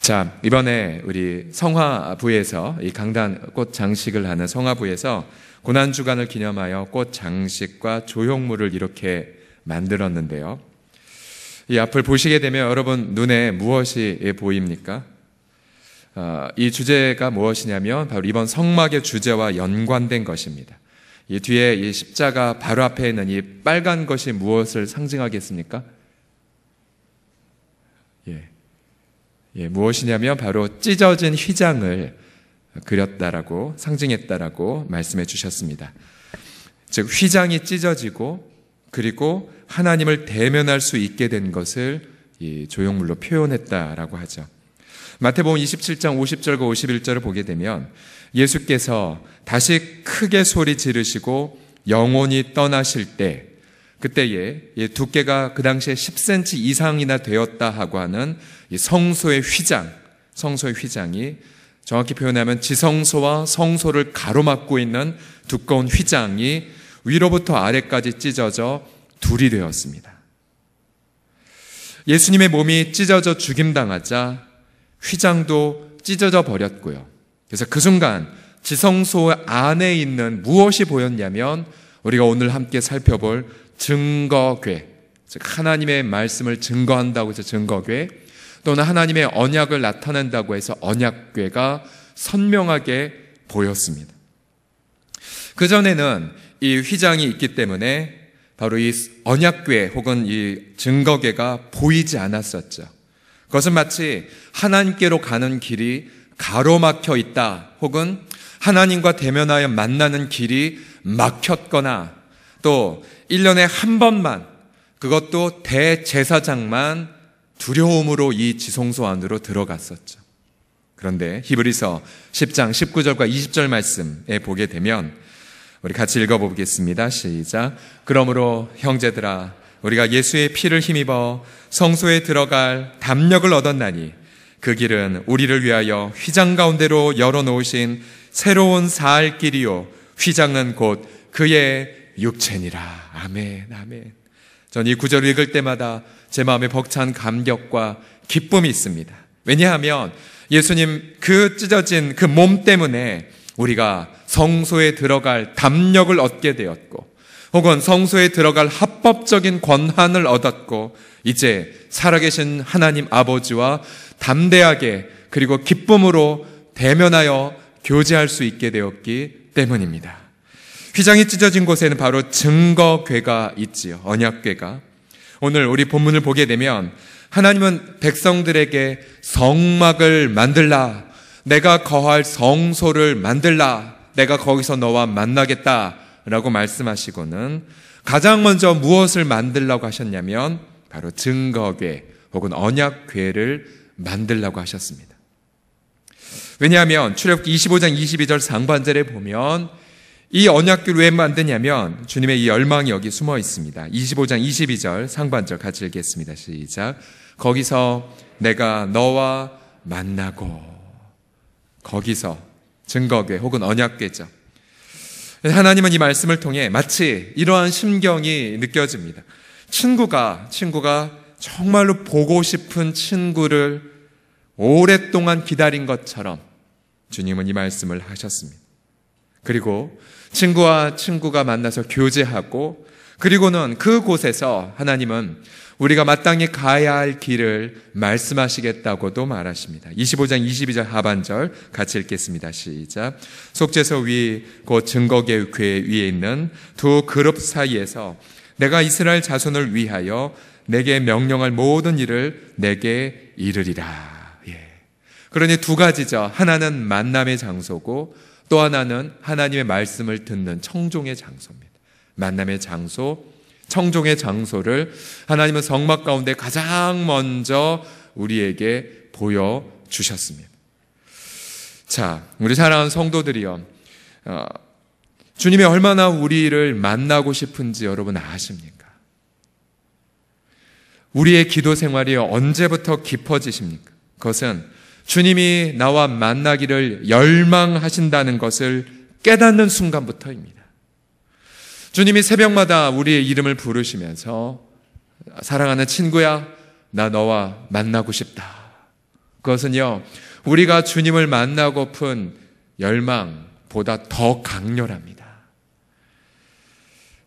자, 이번에 우리 성화부에서 이 강단 꽃 장식을 하는 성화부에서 고난주간을 기념하여 꽃 장식과 조형물을 이렇게 만들었는데요. 이 앞을 보시게 되면 여러분 눈에 무엇이 보입니까? 이 주제가 무엇이냐면 바로 이번 성막의 주제와 연관된 것입니다. 이 뒤에 이 십자가 바로 앞에 있는 이 빨간 것이 무엇을 상징하겠습니까? 무엇이냐면 바로 찢어진 휘장을 그렸다라고 상징했다라고 말씀해 주셨습니다. 즉 휘장이 찢어지고 그리고 하나님을 대면할 수 있게 된 것을 이 조형물로 표현했다라고 하죠. 마태복음 27장 50절과 51절을 보게 되면 예수께서 다시 크게 소리 지르시고 영혼이 떠나실 때 그때에 두께가 그 당시에 10cm 이상이나 되었다 하고 하는 이 성소의 휘장이 정확히 표현하면 지성소와 성소를 가로막고 있는 두꺼운 휘장이 위로부터 아래까지 찢어져 둘이 되었습니다. 예수님의 몸이 찢어져 죽임당하자 휘장도 찢어져 버렸고요. 그래서 그 순간 지성소 안에 있는 무엇이 보였냐면 우리가 오늘 함께 살펴볼 증거궤, 즉 하나님의 말씀을 증거한다고 해서 증거궤, 또는 하나님의 언약을 나타낸다고 해서 언약궤가 선명하게 보였습니다. 그전에는 이 휘장이 있기 때문에 바로 이 언약궤 혹은 이 증거궤가 보이지 않았었죠. 그것은 마치 하나님께로 가는 길이 가로막혀 있다 혹은 하나님과 대면하여 만나는 길이 막혔거나 또 1년에 한 번만, 그것도 대제사장만 두려움으로 이 지성소 안으로 들어갔었죠. 그런데 히브리서 10장 19절과 20절 말씀에 보게 되면 우리 같이 읽어보겠습니다. 시작. 그러므로 형제들아 우리가 예수의 피를 힘입어 성소에 들어갈 담력을 얻었나니 그 길은 우리를 위하여 휘장 가운데로 열어놓으신 새로운 살 길이요 휘장은 곧 그의 육체니라. 아멘, 아멘. 전 이 구절을 읽을 때마다 제 마음에 벅찬 감격과 기쁨이 있습니다. 왜냐하면 예수님 그 찢어진 그 몸 때문에 우리가 성소에 들어갈 담력을 얻게 되었고 혹은 성소에 들어갈 합법적인 권한을 얻었고 이제 살아계신 하나님 아버지와 담대하게 그리고 기쁨으로 대면하여 교제할 수 있게 되었기 때문입니다. 휘장이 찢어진 곳에는 바로 증거궤가 있지요. 언약궤가. 오늘 우리 본문을 보게 되면 하나님은 백성들에게 성막을 만들라, 내가 거할 성소를 만들라, 내가 거기서 너와 만나겠다라고 말씀하시고는 가장 먼저 무엇을 만들라고 하셨냐면 바로 증거궤 혹은 언약궤를 만들라고 하셨습니다. 왜냐하면 출애굽기 25장 22절 상반절에 보면 이 언약궤를 왜 만드냐면 주님의 이 열망이 여기 숨어 있습니다. 25장 22절 상반절 같이 읽겠습니다. 시작. 거기서 내가 너와 만나고, 거기서 증거궤 혹은 언약궤죠. 하나님은 이 말씀을 통해 마치 이러한 심경이 느껴집니다. 친구가 정말로 보고 싶은 친구를 오랫동안 기다린 것처럼 주님은 이 말씀을 하셨습니다. 그리고 친구가 만나서 교제하고 그리고는 그곳에서 하나님은 우리가 마땅히 가야 할 길을 말씀하시겠다고도 말하십니다. 25장 22절 하반절 같이 읽겠습니다. 시작. 속죄소 위 곧 증거궤 위에 있는 두 그룹 사이에서 내가 이스라엘 자손을 위하여 내게 명령할 모든 일을 내게 이르리라. 그러니 두 가지죠. 하나는 만남의 장소고 또 하나는 하나님의 말씀을 듣는 청종의 장소입니다. 만남의 장소, 청종의 장소를 하나님은 성막 가운데 가장 먼저 우리에게 보여주셨습니다. 자, 우리 사랑하는 성도들이요, 주님이 얼마나 우리를 만나고 싶은지 여러분 아십니까? 우리의 기도 생활이 언제부터 깊어지십니까? 그것은 주님이 나와 만나기를 열망하신다는 것을 깨닫는 순간부터입니다. 주님이 새벽마다 우리의 이름을 부르시면서 사랑하는 친구야, 나 너와 만나고 싶다. 그것은요, 우리가 주님을 만나고픈 열망보다 더 강렬합니다.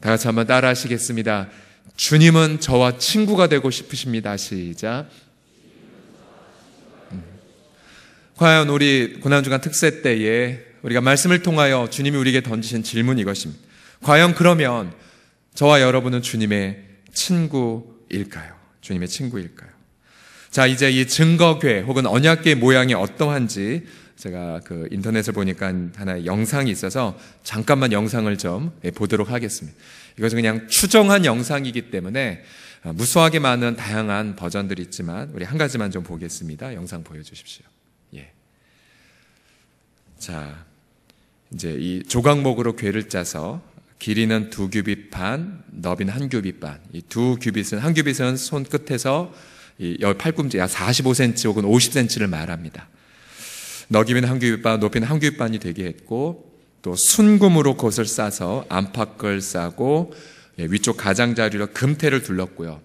다 같이 한번 따라 하시겠습니다. 주님은 저와 친구가 되고 싶으십니다. 시작. 과연 우리 고난주간 특세 때에 우리가 말씀을 통하여 주님이 우리에게 던지신 질문이 이것입니다. 과연 그러면 저와 여러분은 주님의 친구일까요? 주님의 친구일까요? 자, 이제 이 증거궤 혹은 언약궤 모양이 어떠한지 제가 인터넷을 보니까 하나의 영상이 있어서 잠깐만 영상을 좀 보도록 하겠습니다. 이것은 그냥 추정한 영상이기 때문에 무수하게 많은 다양한 버전들이 있지만 우리 한 가지만 좀 보겠습니다. 영상 보여주십시오. 예. 자, 이제 이 조각목으로 궤를 짜서 길이는 2규빗 반, 너비는 1규빗 반. 이 2규빗은, 1규빗은 손 끝에서 이 팔꿈치 약 45cm 혹은 50cm를 말합니다. 너기는 1규빗 반, 높이는 1규빗 반이 되게 했고, 또 순금으로 그것을 싸서 안팎을 싸고 위쪽 가장자리로 금테를 둘렀고요.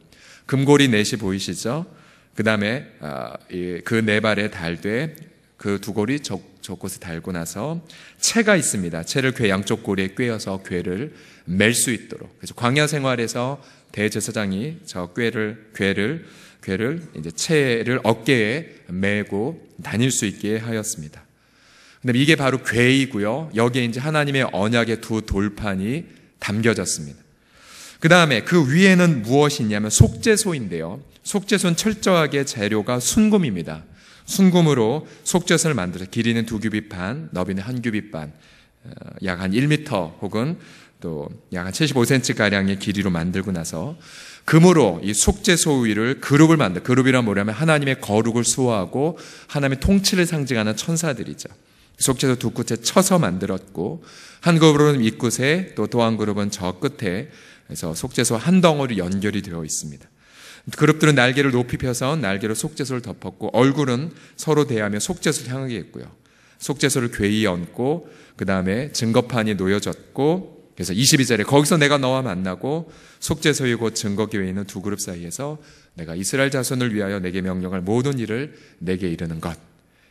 금고리 넷이 보이시죠? 그 다음에 그 네 발에 달되 그 두 골이 저곳에 달고 나서 채가 있습니다. 채를 궤 양쪽 고리에 꿰어서 궤를 맬 수 있도록. 그래서 광야 생활에서 대제사장이 저 궤를 이제 채를 어깨에 메고 다닐 수 있게 하였습니다. 근데 이게 바로 궤이고요. 여기에 이제 하나님의 언약의 두 돌판이 담겨졌습니다. 그 다음에 그 위에는 무엇이 있냐면 속죄소인데요. 속죄소는 철저하게 재료가 순금입니다. 순금으로 속죄소를 만들어서 길이는 2규빗 반, 너비는 1규빗 반, 약 한 1m 혹은 또 약 한 75cm가량의 길이로 만들고 나서 금으로 이 속죄소 위를 그룹이란 뭐냐면 하나님의 거룩을 수호하고 하나님의 통치를 상징하는 천사들이죠. 속죄소 두 끝에 쳐서 만들었고 한 그룹은 이 끝에 또 한 그룹은 저 끝에 그래서 속죄소 한 덩어리 연결이 되어 있습니다. 그룹들은 날개를 높이 펴서 날개로 속죄소를 덮었고 얼굴은 서로 대하며 속죄소를 향하게 했고요. 속죄소를 궤에 얹고 그 다음에 증거판이 놓여졌고 그래서 22절에 거기서 내가 너와 만나고 속죄소이고 곧 증거궤에 있는 두 그룹 사이에서 내가 이스라엘 자손을 위하여 내게 명령할 모든 일을 내게 이르는 것.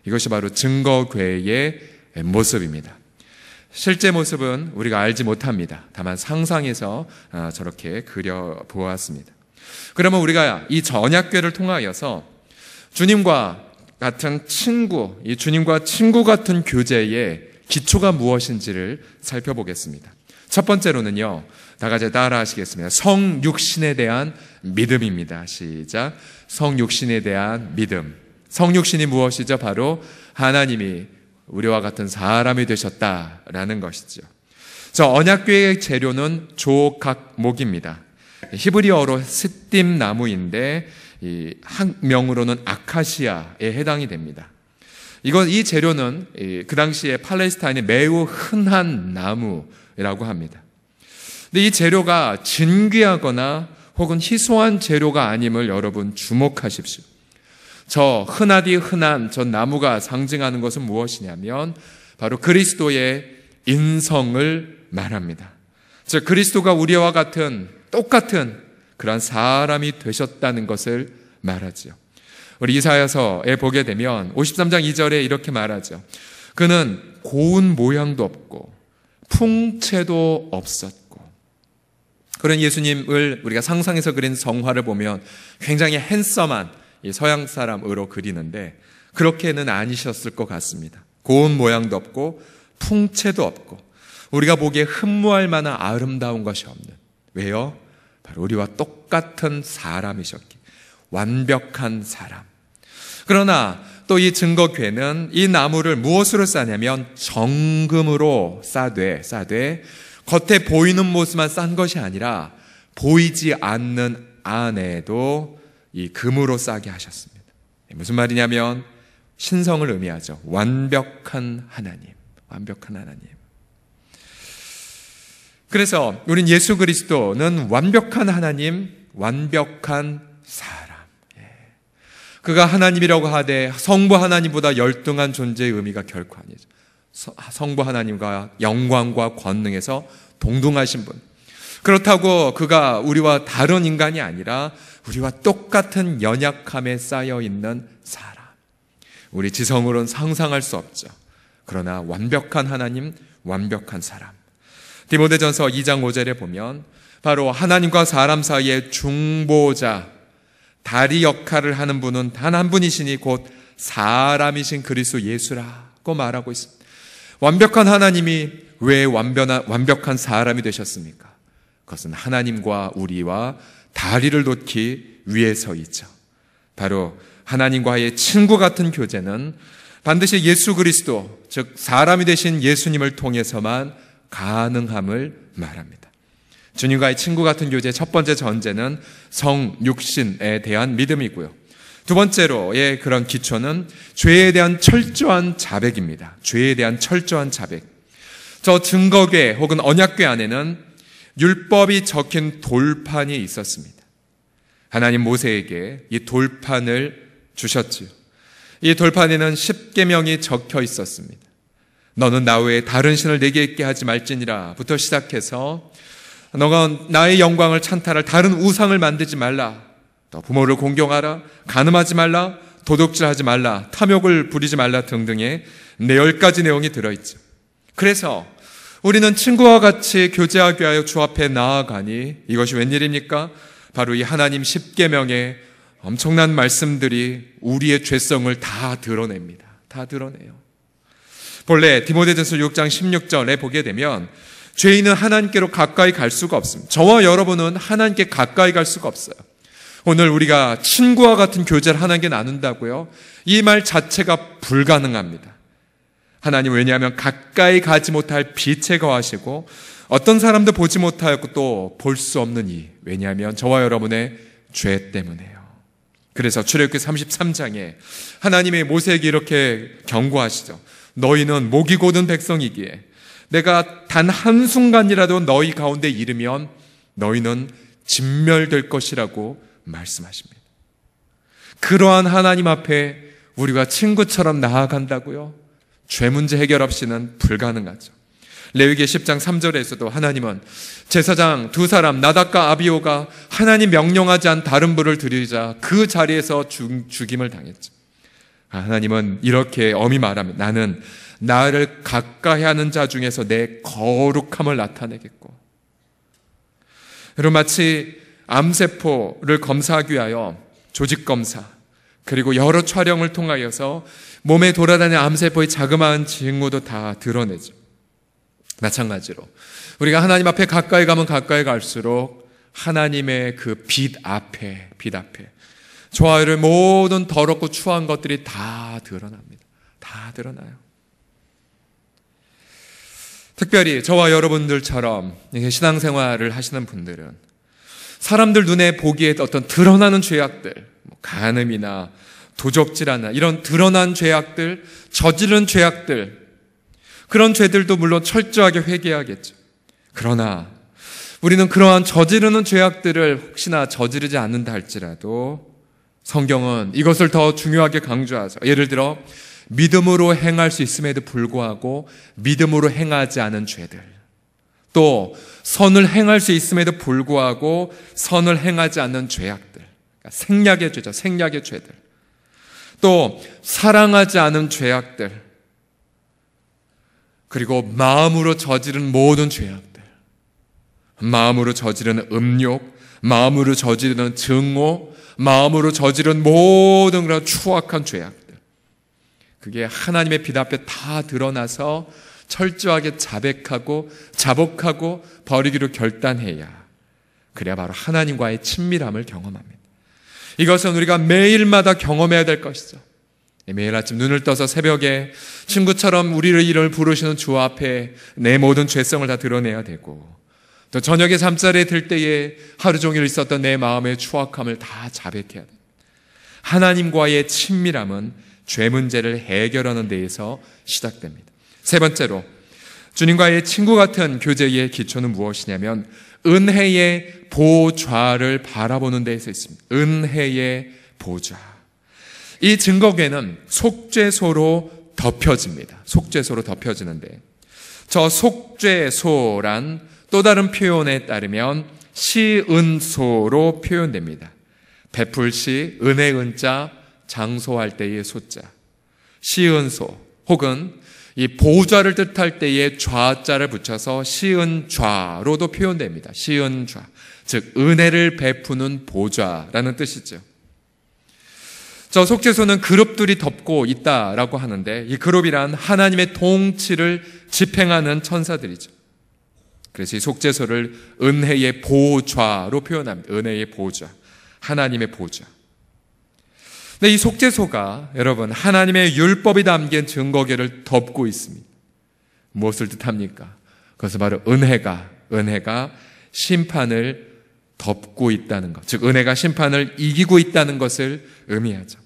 이것이 바로 증거궤의 모습입니다. 실제 모습은 우리가 알지 못합니다. 다만 상상해서 저렇게 그려보았습니다. 그러면 우리가 이 언약궤를 통하여서 주님과 같은 친구, 이 주님과 친구 같은 교제의 기초가 무엇인지를 살펴보겠습니다. 첫 번째로는요, 다 같이 따라 하시겠습니다. 성육신에 대한 믿음입니다. 시작. 성육신에 대한 믿음. 성육신이 무엇이죠? 바로 하나님이 우리와 같은 사람이 되셨다라는 것이죠. 저 언약궤의 재료는 조각목입니다. 히브리어로 스팀 나무인데 이 학명으로는 아카시아에 해당이 됩니다. 이 재료는 그 당시에 팔레스타인에 매우 흔한 나무라고 합니다. 근데 이 재료가 진귀하거나 혹은 희소한 재료가 아님을 여러분 주목하십시오. 저 흔하디 흔한 저 나무가 상징하는 것은 무엇이냐면 바로 그리스도의 인성을 말합니다. 즉 그리스도가 우리와 같은 똑같은 그런 사람이 되셨다는 것을 말하죠. 우리 이사야서에 보게 되면 53장 2절에 이렇게 말하죠. 그는 고운 모양도 없고 풍채도 없었고. 그런 예수님을 우리가 상상해서 그린 성화를 보면 굉장히 핸섬한 서양 사람으로 그리는데 그렇게는 아니셨을 것 같습니다. 고운 모양도 없고 풍채도 없고 우리가 보기에 흠모할 만한 아름다운 것이 없는. 왜요? 바로 우리와 똑같은 사람이셨기. 완벽한 사람. 그러나 또 이 증거궤는 이 나무를 무엇으로 싸냐면 정금으로 싸되 겉에 보이는 모습만 싼 것이 아니라 보이지 않는 안에도 이 금으로 싸게 하셨습니다. 무슨 말이냐면 신성을 의미하죠. 완벽한 하나님. 그래서 우린 예수 그리스도는 완벽한 하나님, 완벽한 사람. 그가 하나님이라고 하되 성부 하나님보다 열등한 존재의 의미가 결코 아니죠. 성부 하나님과 영광과 권능에서 동등하신 분. 그렇다고 그가 우리와 다른 인간이 아니라 우리와 똑같은 연약함에 쌓여 있는 사람. 우리 지성으로는 상상할 수 없죠. 그러나 완벽한 하나님, 완벽한 사람. 디모데전서 2장 5절에 보면 바로 하나님과 사람 사이의 중보자, 다리 역할을 하는 분은 단 한 분이시니 곧 사람이신 그리스도 예수라고 말하고 있습니다. 완벽한 하나님이 왜 완벽한 사람이 되셨습니까? 그것은 하나님과 우리와 다리를 놓기 위해서이죠. 바로 하나님과의 친구 같은 교제는 반드시 예수 그리스도, 즉 사람이 되신 예수님을 통해서만 가능함을 말합니다. 주님과의 친구 같은 교제의 첫 번째 전제는 성육신에 대한 믿음이고요. 두 번째로의 그런 기초는 죄에 대한 철저한 자백입니다. 죄에 대한 철저한 자백. 저 증거궤 혹은 언약궤 안에는 율법이 적힌 돌판이 있었습니다. 하나님 모세에게 이 돌판을 주셨지요. 이 돌판에는 10계명이 적혀 있었습니다. 너는 나 외에 다른 신을 내게 있게 하지 말지니라 부터 시작해서 너가 나의 영광을 찬탈할 다른 우상을 만들지 말라, 또 부모를 공경하라, 간음하지 말라, 도둑질하지 말라, 탐욕을 부리지 말라 등등의 10가지 내용이 들어있죠. 그래서 우리는 친구와 같이 교제하기 위하여 주 앞에 나아가니 이것이 웬일입니까? 바로 이 하나님 10계명의 엄청난 말씀들이 우리의 죄성을 다 드러냅니다. 다 드러내요. 본래 디모데전서 6장 16절에 보게 되면 죄인은 하나님께로 가까이 갈 수가 없습니다. 저와 여러분은 하나님께 가까이 갈 수가 없어요. 오늘 우리가 친구와 같은 교제를 하나님께 나눈다고요? 이 말 자체가 불가능합니다. 하나님, 왜냐하면 가까이 가지 못할 빛에 거하시고 어떤 사람도 보지 못하였고 또 볼 수 없는 이, 왜냐하면 저와 여러분의 죄 때문에요. 그래서 출애굽기 33장에 하나님의 모세에게 이렇게 경고하시죠. 너희는 목이 곧은 백성이기에 내가 단 한순간이라도 너희 가운데 이르면 너희는 진멸될 것이라고 말씀하십니다. 그러한 하나님 앞에 우리가 친구처럼 나아간다고요? 죄 문제 해결 없이는 불가능하죠. 레위기 10장 3절에서도 하나님은 제사장 두 사람 나답과 아비오가 하나님 명령하지 않은 다른 불을 드리자 그 자리에서 죽임을 당했죠. 하나님은 이렇게 엄히 말합니다. 나는 나를 가까이 하는 자 중에서 내 거룩함을 나타내겠고. 여러분, 마치 암세포를 검사하기 위하여 조직검사 그리고 여러 촬영을 통하여서 몸에 돌아다니는 암세포의 자그마한 징후도 다 드러내죠. 마찬가지로 우리가 하나님 앞에 가까이 가면 가까이 갈수록 하나님의 그 빛 앞에 저와 여러분의 모든 더럽고 추한 것들이 다 드러납니다. 다 드러나요. 특별히 저와 여러분들처럼 신앙생활을 하시는 분들은 사람들 눈에 보기에 어떤 드러나는 죄악들, 간음이나 도적질하나 이런 드러난 죄악들, 저지른 죄악들, 그런 죄들도 물론 철저하게 회개하겠죠. 그러나 우리는 그러한 저지르는 죄악들을 혹시나 저지르지 않는다 할지라도 성경은 이것을 더 중요하게 강조하죠. 예를 들어 믿음으로 행할 수 있음에도 불구하고 믿음으로 행하지 않은 죄들, 또 선을 행할 수 있음에도 불구하고 선을 행하지 않는 죄악들, 그러니까 생략의 죄죠. 생략의 죄들. 또 사랑하지 않은 죄악들, 그리고 마음으로 저지른 모든 죄악들, 마음으로 저지른 음욕, 마음으로 저지른 증오, 마음으로 저지른 모든 그런 추악한 죄악들, 그게 하나님의 빛 앞에 다 드러나서 철저하게 자복하고 버리기로 결단해야, 그래야 바로 하나님과의 친밀함을 경험합니다. 이것은 우리가 매일마다 경험해야 될 것이죠. 매일 아침 눈을 떠서 새벽에 친구처럼 우리를 이름을 부르시는 주 앞에 내 모든 죄성을 다 드러내야 되고, 또 저녁에 잠자리에 들 때에 하루 종일 있었던 내 마음의 추악함을 다 자백해야 됩니다. 하나님과의 친밀함은 죄 문제를 해결하는 데에서 시작됩니다. 세 번째로 주님과의 친구 같은 교제의 기초는 무엇이냐면 은혜의 보좌를 바라보는 데에서 있습니다. 은혜의 보좌. 이 증거궤는 속죄소로 덮여집니다. 속죄소로 덮여지는데, 저 속죄소란 또 다른 표현에 따르면 시은소로 표현됩니다. 베풀시, 은혜 은자, 장소할 때의 소자. 시은소 혹은 이 보좌를 뜻할 때에 좌자를 붙여서 시은좌로도 표현됩니다. 시은좌, 즉 은혜를 베푸는 보좌라는 뜻이죠. 저 속죄소는 그룹들이 덮고 있다라고 하는데, 이 그룹이란 하나님의 통치를 집행하는 천사들이죠. 그래서 이 속죄소를 은혜의 보좌로 표현합니다. 은혜의 보좌, 하나님의 보좌. 근데 이 속죄소가 여러분 하나님의 율법이 담긴 증거궤를 덮고 있습니다. 무엇을 뜻합니까? 그것은 바로 은혜가 심판을 덮고 있다는 것, 즉 은혜가 심판을 이기고 있다는 것을 의미하죠.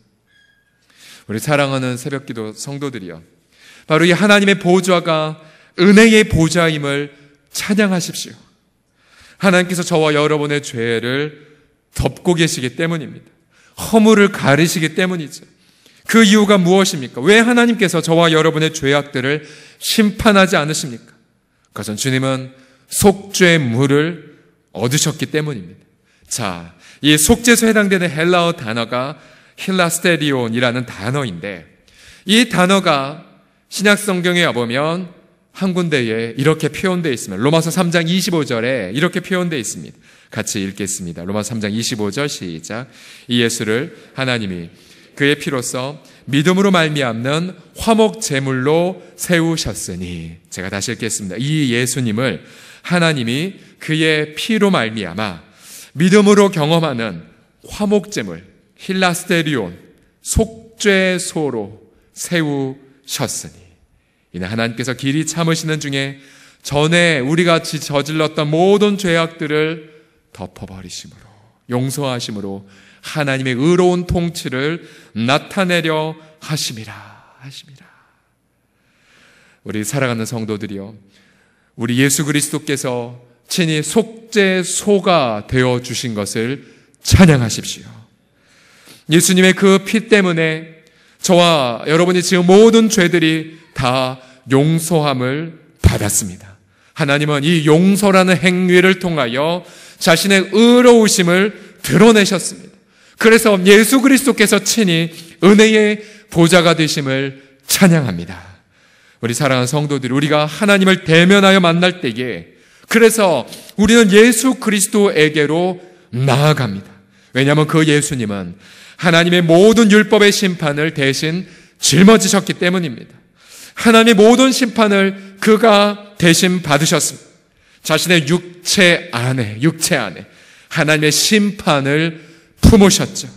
우리 사랑하는 새벽기도 성도들이여, 바로 이 하나님의 보좌가 은혜의 보좌임을 찬양하십시오. 하나님께서 저와 여러분의 죄를 덮고 계시기 때문입니다. 허물을 가리시기 때문이죠. 그 이유가 무엇입니까? 왜 하나님께서 저와 여러분의 죄악들을 심판하지 않으십니까? 그것은 주님은 속죄물을 얻으셨기 때문입니다. 자, 이 속죄소에 해당되는 헬라어 단어가 힐라스테리온이라는 단어인데, 이 단어가 신약 성경에 와보면 한 군데에 이렇게 표현되어 있습니다. 로마서 3장 25절에 이렇게 표현되어 있습니다. 같이 읽겠습니다. 로마서 3장 25절 시작. 이 예수를 하나님이 그의 피로써 믿음으로 말미암는 화목 제물로 세우셨으니, 제가 다시 읽겠습니다. 이 예수님을 하나님이 그의 피로 말미암아 믿음으로 경험하는 화목 제물, 힐라스테리온, 속죄소로 세우셨으니, 이는 하나님께서 길이 참으시는 중에 전에 우리가 저질렀던 모든 죄악들을 덮어버리심으로, 용서하심으로 하나님의 의로운 통치를 나타내려 하심이라. 우리 사랑하는 성도들이여, 우리 예수 그리스도께서 친히 속죄소가 되어 주신 것을 찬양하십시오. 예수님의 그 피 때문에 저와 여러분이 지금 모든 죄들이 다 용서함을 받았습니다. 하나님은 이 용서라는 행위를 통하여 자신의 의로우심을 드러내셨습니다. 그래서 예수 그리스도께서 친히 은혜의 보좌가 되심을 찬양합니다. 우리 사랑하는 성도들, 우리가 하나님을 대면하여 만날 때에 그래서 우리는 예수 그리스도에게로 나아갑니다. 왜냐하면 그 예수님은 하나님의 모든 율법의 심판을 대신 짊어지셨기 때문입니다. 하나님의 모든 심판을 그가 대신 받으셨습니다. 자신의 육체 안에 하나님의 심판을 품으셨죠.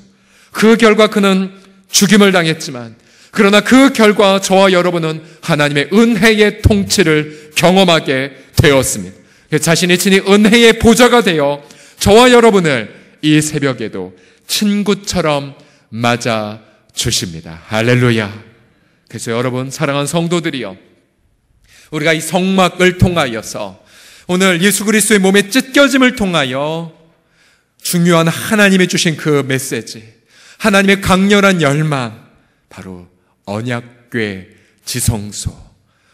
그 결과 그는 죽임을 당했지만, 그러나 그 결과 저와 여러분은 하나님의 은혜의 통치를 경험하게 되었습니다. 자신이 친히 은혜의 보좌가 되어 저와 여러분을 이 새벽에도 친구처럼 맞아 주십니다. 할렐루야. 그래서 여러분 사랑하는 성도들이여, 우리가 이 성막을 통하여서 오늘 예수 그리스도의 몸의 찢겨짐을 통하여 중요한 하나님이 주신 그 메시지, 하나님의 강렬한 열망, 바로 언약궤 지성소.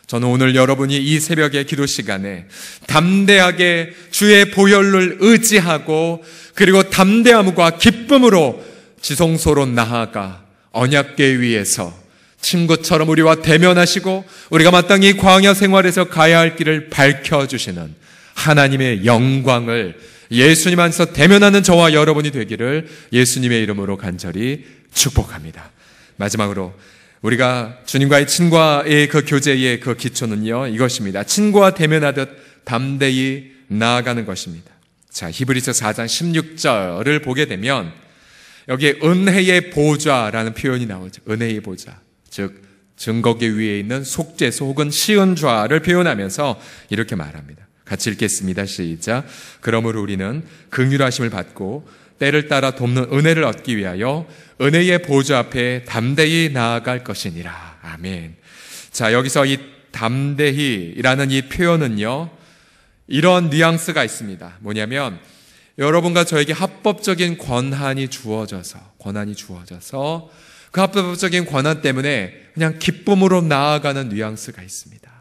저는 오늘 여러분이 이 새벽의 기도 시간에 담대하게 주의 보혈을 의지하고, 그리고 담대함과 기쁨으로 지성소로 나아가 언약궤 위에서 친구처럼 우리와 대면하시고 우리가 마땅히 광야 생활에서 가야 할 길을 밝혀주시는 하나님의 영광을 예수님 안에서 대면하는 저와 여러분이 되기를 예수님의 이름으로 간절히 축복합니다. 마지막으로 우리가 주님과의 친구와의 그 교제의 그 기초는요, 이것입니다. 친구와 대면하듯 담대히 나아가는 것입니다. 자, 히브리서 4장 16절을 보게 되면 여기에 은혜의 보좌라는 표현이 나오죠. 은혜의 보좌, 즉 증거궤 위에 있는 속죄소 혹은 시은좌를 표현하면서 이렇게 말합니다. 같이 읽겠습니다. 시작. 그러므로 우리는 긍휼하심을 받고 때를 따라 돕는 은혜를 얻기 위하여 은혜의 보좌 앞에 담대히 나아갈 것이니라. 아멘. 자, 여기서 이 담대히라는 이 표현은요, 이런 뉘앙스가 있습니다. 뭐냐면 여러분과 저에게 합법적인 권한이 주어져서 그 합법적인 권한 때문에 그냥 기쁨으로 나아가는 뉘앙스가 있습니다.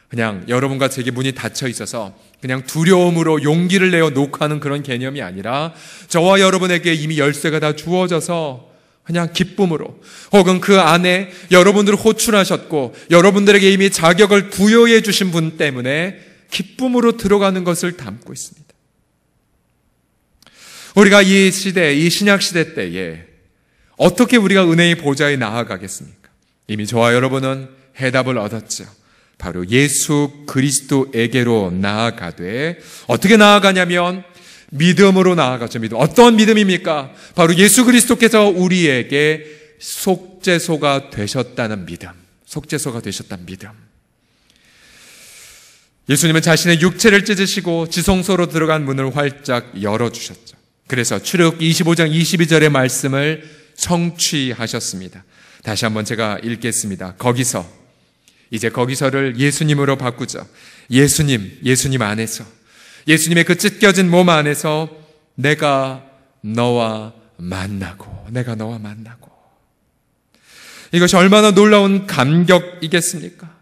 그냥 여러분과 제게 문이 닫혀 있어서 그냥 두려움으로 용기를 내어 녹화하는 그런 개념이 아니라 저와 여러분에게 이미 열쇠가 다 주어져서 그냥 기쁨으로, 혹은 그 안에 여러분들을 호출하셨고 여러분들에게 이미 자격을 부여해 주신 분 때문에 기쁨으로 들어가는 것을 담고 있습니다. 우리가 이 시대, 이 신약 시대 때에 어떻게 우리가 은혜의 보좌에 나아가겠습니까? 이미 저와 여러분은 해답을 얻었죠. 바로 예수 그리스도에게로 나아가되, 어떻게 나아가냐면 믿음으로 나아가죠. 믿음. 어떤 믿음입니까? 바로 예수 그리스도께서 우리에게 속죄소가 되셨다는 믿음. 속죄소가 되셨다는 믿음. 예수님은 자신의 육체를 찢으시고 지성소로 들어간 문을 활짝 열어주셨죠. 그래서 출애굽기 25장 22절의 말씀을 성취하셨습니다. 다시 한번 제가 읽겠습니다. 이제 거기서를 예수님으로 바꾸죠. 예수님 안에서, 예수님의 그 찢겨진 몸 안에서 내가 너와 만나고. 이것이 얼마나 놀라운 감격이겠습니까?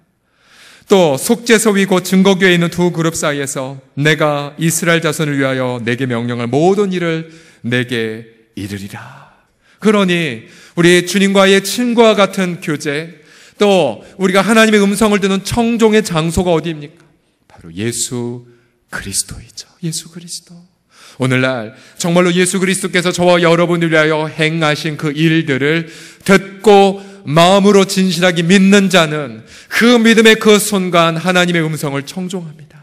또 속죄소 위 곧 증거교회에 있는 두 그룹 사이에서 내가 이스라엘 자손을 위하여 내게 명령할 모든 일을 내게 이르리라. 그러니 우리 주님과의 친구와 같은 교제, 또 우리가 하나님의 음성을 듣는 청종의 장소가 어디입니까? 바로 예수 그리스도이죠. 예수 그리스도. 오늘날 정말로 예수 그리스도께서 저와 여러분을 위하여 행하신 그 일들을 듣고 마음으로 진실하게 믿는 자는 그 믿음의 그 순간 하나님의 음성을 청종합니다.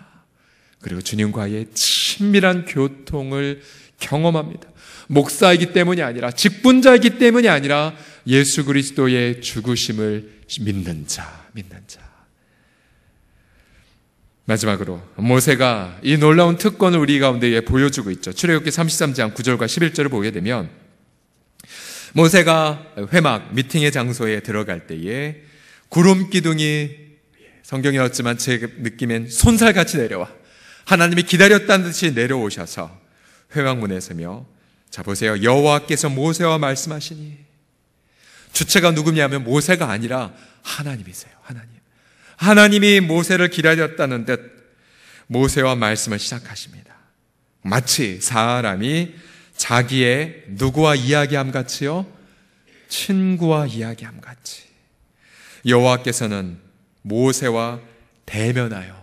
그리고 주님과의 친밀한 교통을 경험합니다. 목사이기 때문이 아니라, 직분자이기 때문이 아니라 예수 그리스도의 죽으심을 믿는 자. 마지막으로 모세가 이 놀라운 특권을 우리 가운데에 보여주고 있죠. 출애굽기 33장 9절과 11절을 보게 되면, 모세가 회막 미팅의 장소에 들어갈 때에 구름 기둥이, 성경에 없지만 제 느낌엔 손살같이 내려와 하나님이 기다렸다는 듯이 내려오셔서 회막문에 서며, 자 보세요, 여호와께서 모세와 말씀하시니. 주체가 누구냐면 모세가 아니라 하나님이세요. 하나님이 모세를 기다렸다는 듯 모세와 말씀을 시작하십니다. 마치 사람이 자기의 누구와 이야기함 같이요? 친구와 이야기함 같이. 여호와께서는 모세와 대면하여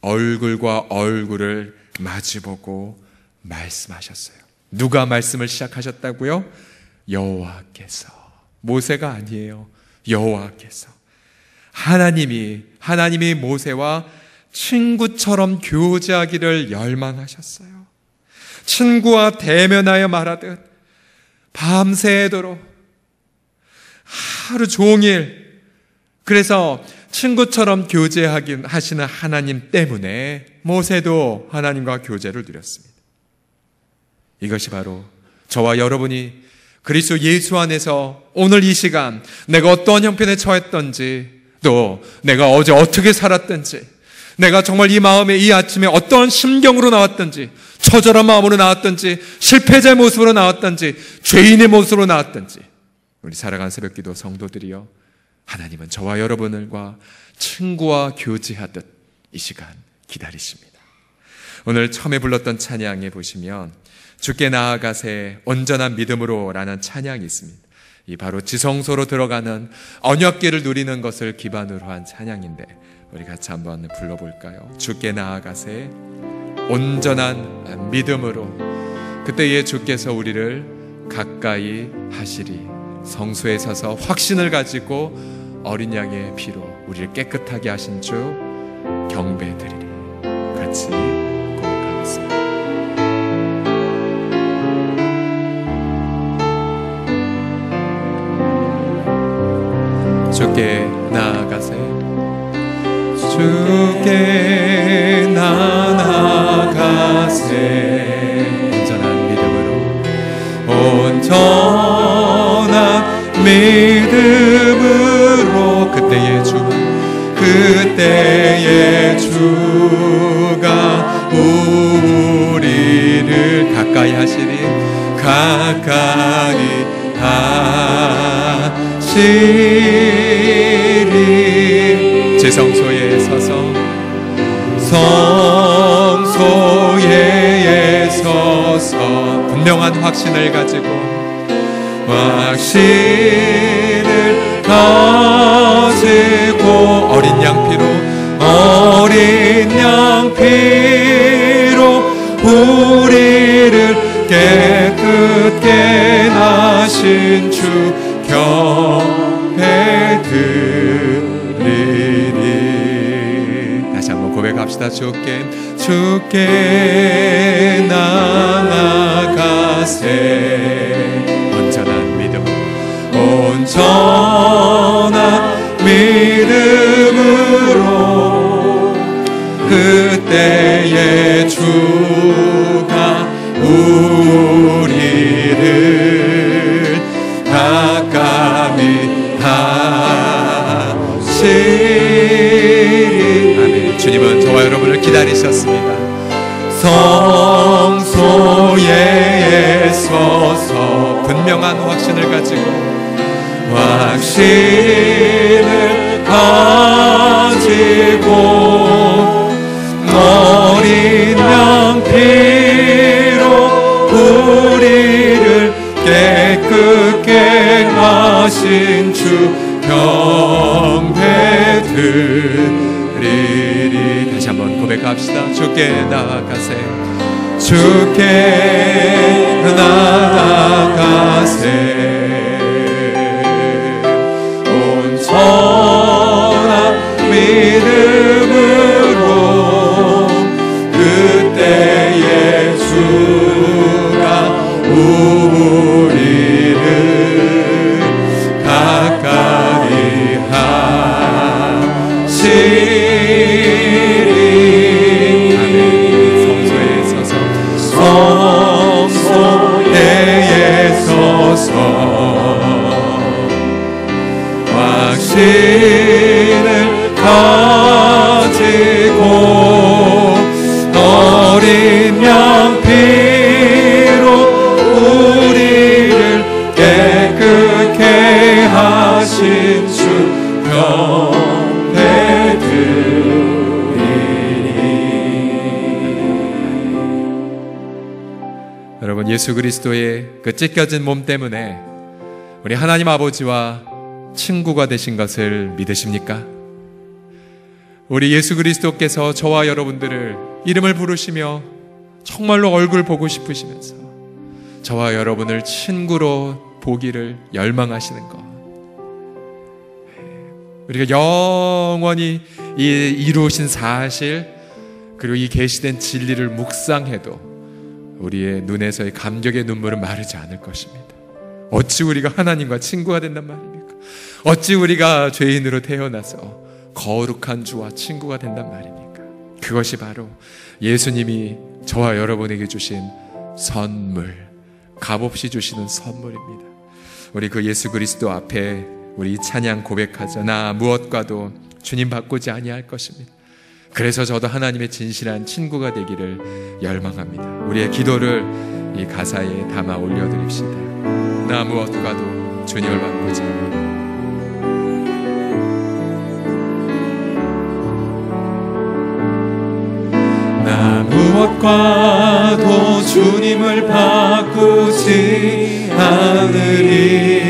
얼굴과 얼굴을 마주보고 말씀하셨어요. 누가 말씀을 시작하셨다고요? 여호와께서. 모세가 아니에요. 여호와께서. 하나님이 모세와 친구처럼 교제하기를 열망하셨어요. 친구와 대면하여 말하듯 밤새도록 하루 종일, 그래서 친구처럼 하시는 하나님 때문에 모세도 하나님과 교제를 누렸습니다. 이것이 바로 저와 여러분이 그리스도 예수 안에서 오늘 이 시간 내가 어떠한 형편에 처했던지, 또 내가 어제 어떻게 살았든지, 내가 정말 이 마음에 이 아침에 어떠한 심경으로 나왔든지, 처절한 마음으로 나왔든지, 실패자의 모습으로 나왔든지, 죄인의 모습으로 나왔든지, 우리 살아간 새벽기도 성도들이여, 하나님은 저와 여러분들과 친구와 교제하듯 이 시간 기다리십니다. 오늘 처음에 불렀던 찬양에 보시면 주께 나아가세 온전한 믿음으로 라는 찬양이 있습니다. 이 바로 지성소로 들어가는 언약궤를 누리는 것을 기반으로 한 찬양인데, 우리 같이 한번 불러볼까요? 주께 나아가세 온전한 믿음으로. 그때에 주께서 우리를 가까이 하시리. 성소에 서서 확신을 가지고 어린 양의 피로 우리를 깨끗하게 하신 주 경배드리리. 같이 고백하겠습니다. 주께 나아가세. 주께 나아가세 온전한 믿음으로. 그때의 주가 우리를 가까이 하시리. 제 성소에 서서 분명한 확신을 가지고 확신을 가지고 어린 양 피로 우리를 깨끗게 나신 주 경배 드리리. 다시 한번 고백합시다. 주께 나아가세. 온전한 믿음으로 그때의 주가 우리를 가까이 하시리. 아멘. 주님은 저와 여러분을 기다리셨습니다. 성소에 서서 분명한 확신을 가지고 어린 양 피로 우리를 깨끗게 하신 주 경배 드리리. 다시 한번 고백합시다. 주께 나아가세. 주께 나아가세. 온전한 믿음으로 그때의 주가 우리를 가까이 하시리. 아멘. 성소에 서서 확신을 가지고 어린 양 피로 우리를 깨끗게 하신 주 경배 드리리. 여러분, 예수 그리스도의 그 찢겨진 몸 때문에 우리 하나님 아버지와 친구가 되신 것을 믿으십니까? 우리 예수 그리스도께서 저와 여러분들을 이름을 부르시며 정말로 얼굴 보고 싶으시면서 저와 여러분을 친구로 보기를 열망하시는 것, 우리가 영원히 이 이루신 사실 그리고 이 계시된 진리를 묵상해도 우리의 눈에서의 감격의 눈물은 마르지 않을 것입니다. 어찌 우리가 하나님과 친구가 된단 말입니까? 어찌 우리가 죄인으로 태어나서 거룩한 주와 친구가 된단 말입니까? 그것이 바로 예수님이 저와 여러분에게 주신 선물, 값없이 주시는 선물입니다. 우리 그 예수 그리스도 앞에 우리 이 찬양 고백하자. 나 무엇과도 주님 바꾸지 아니할 것입니다. 그래서 저도 하나님의 진실한 친구가 되기를 열망합니다. 우리의 기도를 이 가사에 담아 올려드립시다. 나 무엇과도 주님을 바꾸지 않아요. 나 무엇과도 주님을 바꾸지 않으리.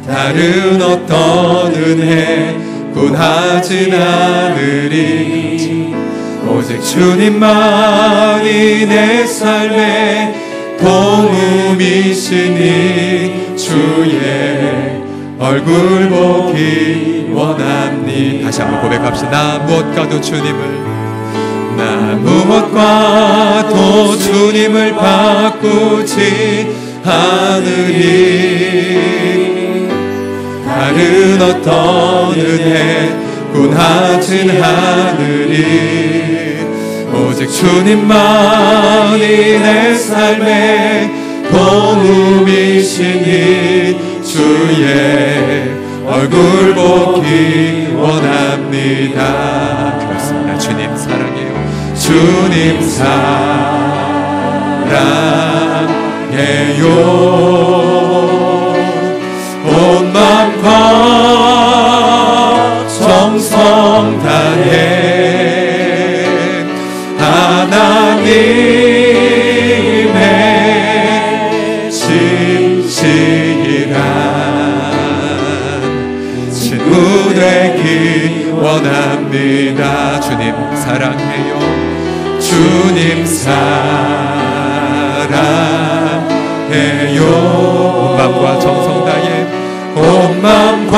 다른 어떤 은혜 군하진 않으리. 오직 주님만이 내 삶의 도움이시니 주의 얼굴 보기 원합니. 다시 한번 고백합시다. 나 무엇과도 주님을 바꾸지 않으리. 다른 어떤 은혜 군하진 않으리. 오직 주님만이 내 삶의 도움이시니 주의 얼굴 보기 원합니다. 그렇습니다. 주님 사랑해요. 주님 사랑해요. 온 마음과 정성 다해 하나님의 원합니다. 주님 사랑해요. 주님 사랑해요. 온 맘과 정성 다해, 온 맘과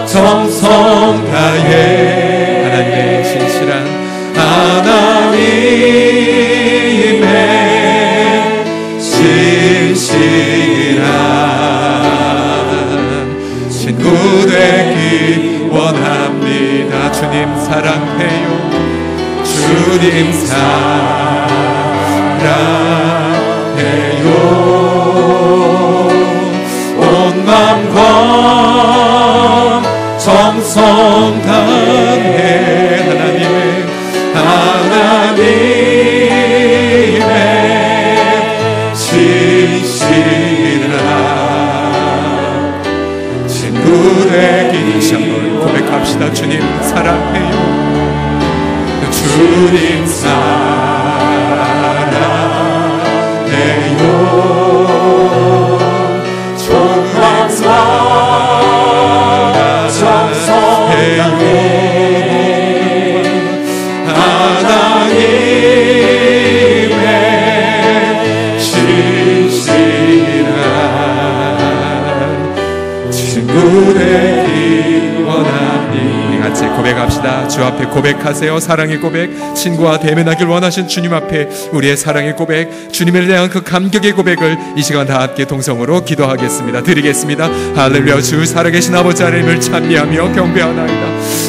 정성 다해 하나님의 신실한 하나님의 신실한 친구 되기 원합니다. 주님 사랑해요. 주님 사랑해요. 온 맘과 정성 다해 하나님의 신실한 친구 되기. 다시 한번 고백합시다. 주님 사랑해요. 주님 사랑해요. 정말 사랑해요. 하나님의 신실한 친구 되기 원하니. 같이 고백합시다. 주 앞에 고백하세요. 사랑의 고백. 친구와 대면하길 원하신 주님 앞에 우리의 사랑의 고백, 주님에 대한 그 감격의 고백을 이 시간 다 함께 동성으로 기도하겠습니다. 드리겠습니다. 할렐루야. 주 살아계신 아버지 하나님을 찬미하며 경배하나이다.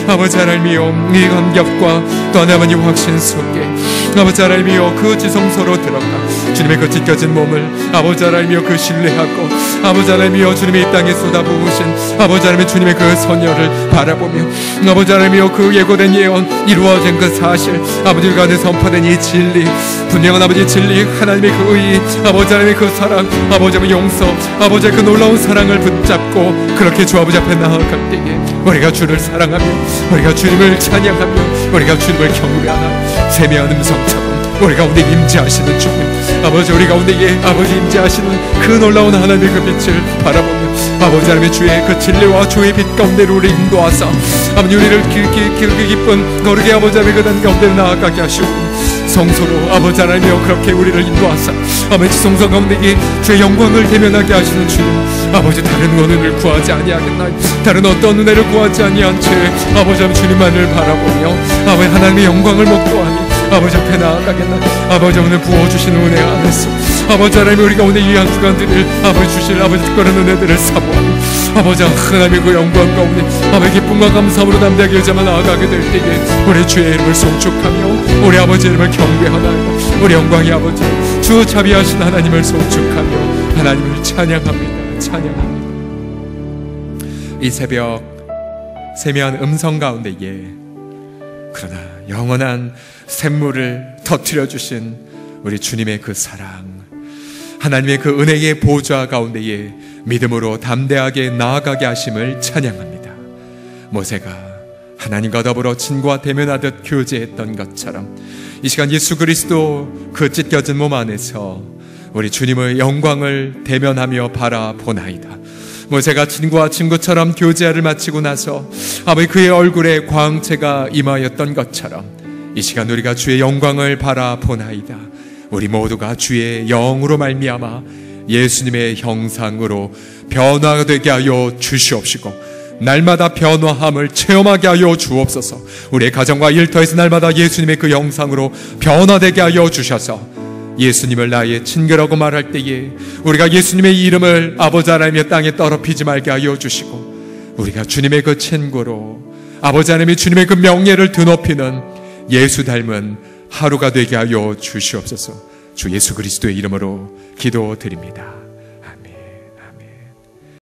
아버지 하나님이여, 이 감격과 또 하나님 확신 속에 아버지 하나님이여 그 지성소로 들어가 주님의 그 찢겨진 몸을 아버지 하나님이여 그 신뢰하고 아버지 하나님이여 주님의 이 땅에 쏟아부으신 아버지 하나님의 주님의 그 선혈을 바라보며 아버지 하나님이여 그 예고된 예언, 이루어진 그 사실, 아버지 가운데 선포된 이 진리, 분명한 아버지 진리, 하나님의 그 의, 아버지 하나님의 그 사랑, 아버지 하나님의 용서, 아버지의 그 놀라운 사랑을 붙잡고 그렇게 주 아버지 앞에 나아갈 때에 우리가 주를 사랑하며 우리가 주님을 찬양하며 우리가 주님을 경배하나 세미한 음성처럼 우리 가운데 임재하시는 주님, 아버지 우리 가운데 아버지 임재하시는 그 놀라운 하나님의 그 빛을 바라보며 아버지 하나님의 주의 그 진리와 주의 빛 가운데로 우리 인도하사 아버지 우리를 기쁜 거룩의 아버지 하나님의 그 단 가운데 나아가게 하시고 성소로 아버지 하나님이여 그렇게 우리를 인도하사 아버지 성소 가운데 주의 영광을 대면하게 하시는 주님, 아버지 다른 은혜를 구하지 아니하겠나요? 다른 어떤 은혜를 구하지 아니한 채 아버지 하나님 주님만을 바라보며 아버지 하나님의 영광을 목도하니 아버지 앞에 나아가겠나. 아버지 오늘 부어주시는 은혜 안에서 아버지 하나님 우리가 오늘 이 한 주간들을 아버지 주실 아버지 특별한 은혜들을 사모하며 아버지 하나님의 그 영광 가운데 아버지 기쁨과 감사함으로 담대하게 여자만 나아가게 될 때에 우리 주의 이름을 송축하며 우리 아버지 이름을 경배하나이다. 우리 영광의 아버지 주 자비하신 하나님을 송축하며 하나님을 찬양합니다. 찬양합니다. 이 새벽 세미한 음성 가운데에 그러나 영원한 샘물을 터뜨려 주신 우리 주님의 그 사랑, 하나님의 그 은혜의 보좌 가운데에 믿음으로 담대하게 나아가게 하심을 찬양합니다. 모세가 하나님과 더불어 친구와 대면하듯 교제했던 것처럼 이 시간 예수 그리스도 그 찢겨진 몸 안에서 우리 주님의 영광을 대면하며 바라보나이다. 모세가 친구와 친구처럼 교제를 마치고 나서 아버지 그의 얼굴에 광채가 임하였던 것처럼 이 시간 우리가 주의 영광을 바라보나이다. 우리 모두가 주의 영으로 말미암아 예수님의 형상으로 변화되게 하여 주시옵시고 날마다 변화함을 체험하게 하여 주옵소서. 우리의 가정과 일터에서 날마다 예수님의 그 형상으로 변화되게 하여 주셔서 예수님을 나의 친구라고 말할 때에 우리가 예수님의 이름을 아버지 하나님의 땅에 더럽히지 말게 하여 주시고 우리가 주님의 그 친구로 아버지 하나님이 주님의 그 명예를 드높이는 예수 닮은 하루가 되게 하여 주시옵소서. 주 예수 그리스도의 이름으로 기도드립니다.